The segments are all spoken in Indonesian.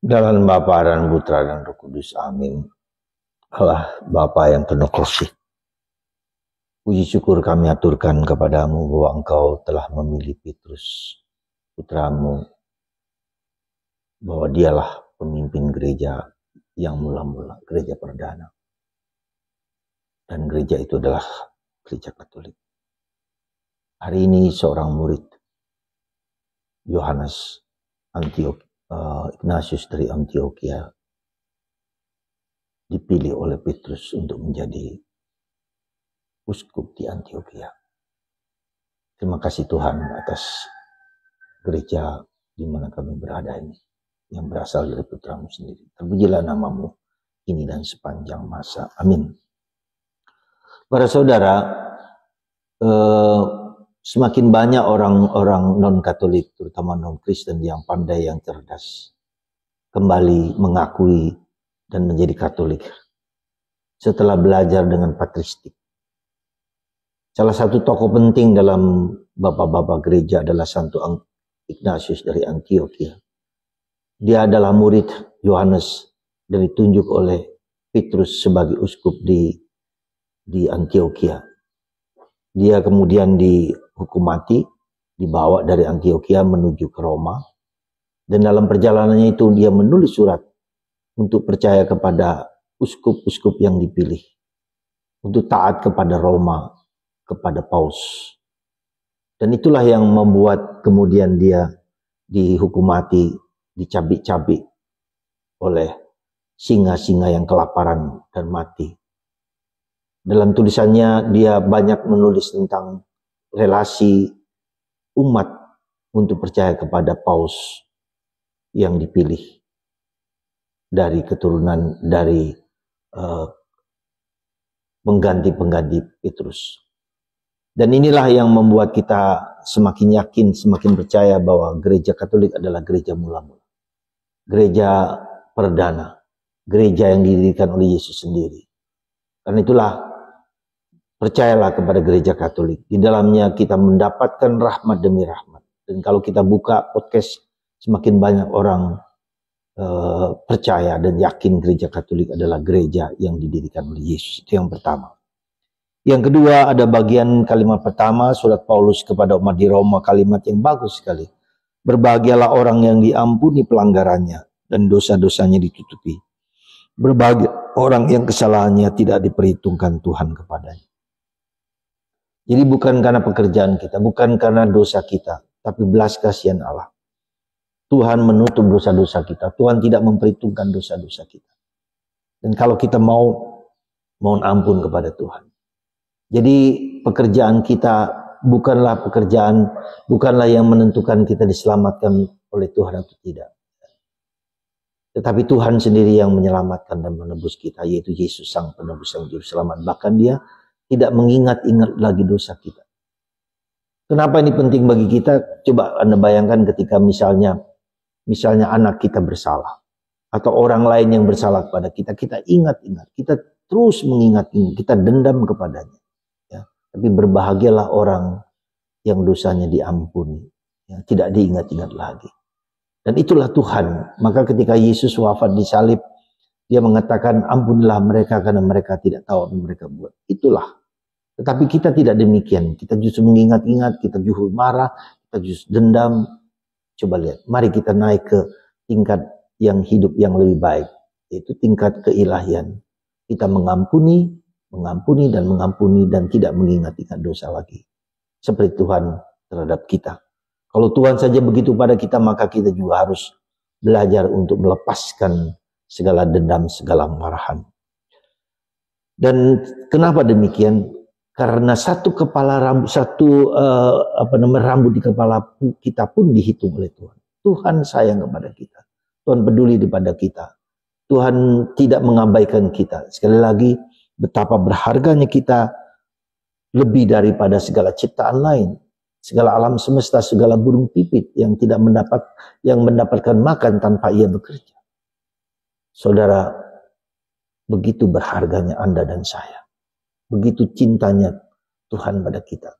Dalam Bapa dan Putra dan Roh Kudus. Amin. Allah Bapa yang penuh kasih, puji syukur kami aturkan kepadamu bahwa Engkau telah memilih Petrus, putramu, bahwa dialah pemimpin gereja yang mula-mula, gereja perdana. Dan gereja itu adalah gereja Katolik. Hari ini seorang murid, Yohanes Ignatius dari Antioquia, dipilih oleh Petrus untuk menjadi uskup di Antioquia. Terima kasih Tuhan atas gereja di mana kami berada ini, yang berasal dari Putramu sendiri. Terpujilah namamu kini dan sepanjang masa. Amin. Para saudara, semakin banyak orang-orang non-Katolik, terutama non-Kristen yang pandai, yang cerdas, kembali mengakui dan menjadi Katolik setelah belajar dengan patristik. Salah satu tokoh penting dalam bapak-bapak gereja adalah Santo Ignatius dari Antioquia. Dia adalah murid Yohanes dan ditunjuk oleh Petrus sebagai uskup di Antioquia. Dia kemudian dihukum mati, dibawa dari Antioquia menuju ke Roma. Dan dalam perjalanannya itu dia menulis surat untuk percaya kepada uskup-uskup yang dipilih, untuk taat kepada Roma, kepada Paus. Dan itulah yang membuat kemudian dia dihukum mati, dicabik-cabik oleh singa-singa yang kelaparan dan mati. Dalam tulisannya dia banyak menulis tentang relasi umat untuk percaya kepada Paus yang dipilih dari keturunan dari pengganti-pengganti Petrus. Dan inilah yang membuat kita semakin yakin, semakin percaya bahwa gereja Katolik adalah gereja mula-mula, gereja perdana, gereja yang didirikan oleh Yesus sendiri. Karena itulah, percayalah kepada gereja Katolik. Di dalamnya kita mendapatkan rahmat demi rahmat. Dan kalau kita buka podcast, semakin banyak orang percaya dan yakin gereja Katolik adalah gereja yang didirikan oleh Yesus. Itu yang pertama. Yang kedua, ada bagian kalimat pertama surat Paulus kepada umat di Roma, kalimat yang bagus sekali. Berbahagialah orang yang diampuni pelanggarannya dan dosa-dosanya ditutupi. Berbahagia orang yang kesalahannya tidak diperhitungkan Tuhan kepadanya. Jadi bukan karena pekerjaan kita, bukan karena dosa kita, tapi belas kasihan Allah. Tuhan menutup dosa-dosa kita. Tuhan tidak memperhitungkan dosa-dosa kita. Dan kalau kita mohon ampun kepada Tuhan. Jadi pekerjaan kita bukanlah yang menentukan kita diselamatkan oleh Tuhan atau tidak. Tetapi Tuhan sendiri yang menyelamatkan dan menebus kita, yaitu Yesus Sang Penebus yang juru selamat. Bahkan Dia tidak mengingat-ingat lagi dosa kita. Kenapa ini penting bagi kita? Coba Anda bayangkan ketika misalnya anak kita bersalah, atau orang lain yang bersalah kepada kita, kita ingat-ingat, kita terus mengingat-ingat, kita dendam kepadanya. Ya. Tapi berbahagialah orang yang dosanya diampuni, ya, tidak diingat-ingat lagi. Dan itulah Tuhan. Maka ketika Yesus wafat di salib, Dia mengatakan, ampunilah mereka karena mereka tidak tahu apa yang mereka buat. Itulah. Tetapi kita tidak demikian. Kita justru mengingat-ingat, kita justru marah, kita justru dendam. Coba lihat, mari kita naik ke tingkat yang hidup yang lebih baik, yaitu tingkat keilahian. Kita mengampuni dan tidak mengingat-ingat dosa lagi. Seperti Tuhan terhadap kita. Kalau Tuhan saja begitu pada kita, maka kita juga harus belajar untuk melepaskan segala dendam, segala marahan. Dan kenapa demikian? Karena rambut di kepala kita pun dihitung oleh Tuhan. Tuhan sayang kepada kita. Tuhan peduli kepada kita. Tuhan tidak mengabaikan kita. Sekali lagi, betapa berharganya kita lebih daripada segala ciptaan lain. Segala alam semesta, segala burung pipit yang mendapatkan makan tanpa ia bekerja. Saudara, begitu berharganya Anda dan saya. Begitu cintanya Tuhan pada kita.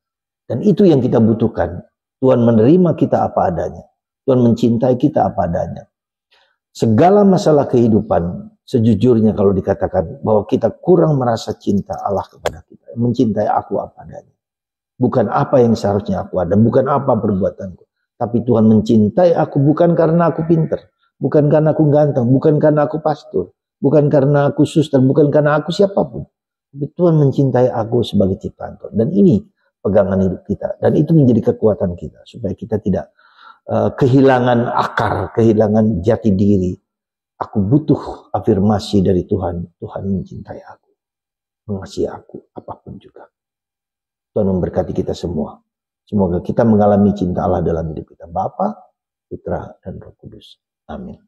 Dan itu yang kita butuhkan. Tuhan menerima kita apa adanya. Tuhan mencintai kita apa adanya. segala masalah kehidupan, sejujurnya kalau dikatakan bahwa kita kurang merasa cinta Allah kepada kita, mencintai aku apa adanya. Bukan apa yang seharusnya aku ada, bukan apa perbuatanku. Tapi Tuhan mencintai aku bukan karena aku pinter, bukan karena aku ganteng, bukan karena aku pastor, bukan karena aku suster, bukan karena aku siapapun. Tapi Tuhan mencintai aku sebagai ciptaan Tuhan. Dan ini pegangan hidup kita. Dan itu menjadi kekuatan kita. Supaya kita tidak kehilangan akar, kehilangan jati diri. Aku butuh afirmasi dari Tuhan. Tuhan mencintai aku, mengasihi aku, apapun juga. Tuhan memberkati kita semua. Semoga kita mengalami cinta Allah dalam hidup kita. Bapa, Putra, dan Roh Kudus. Amin.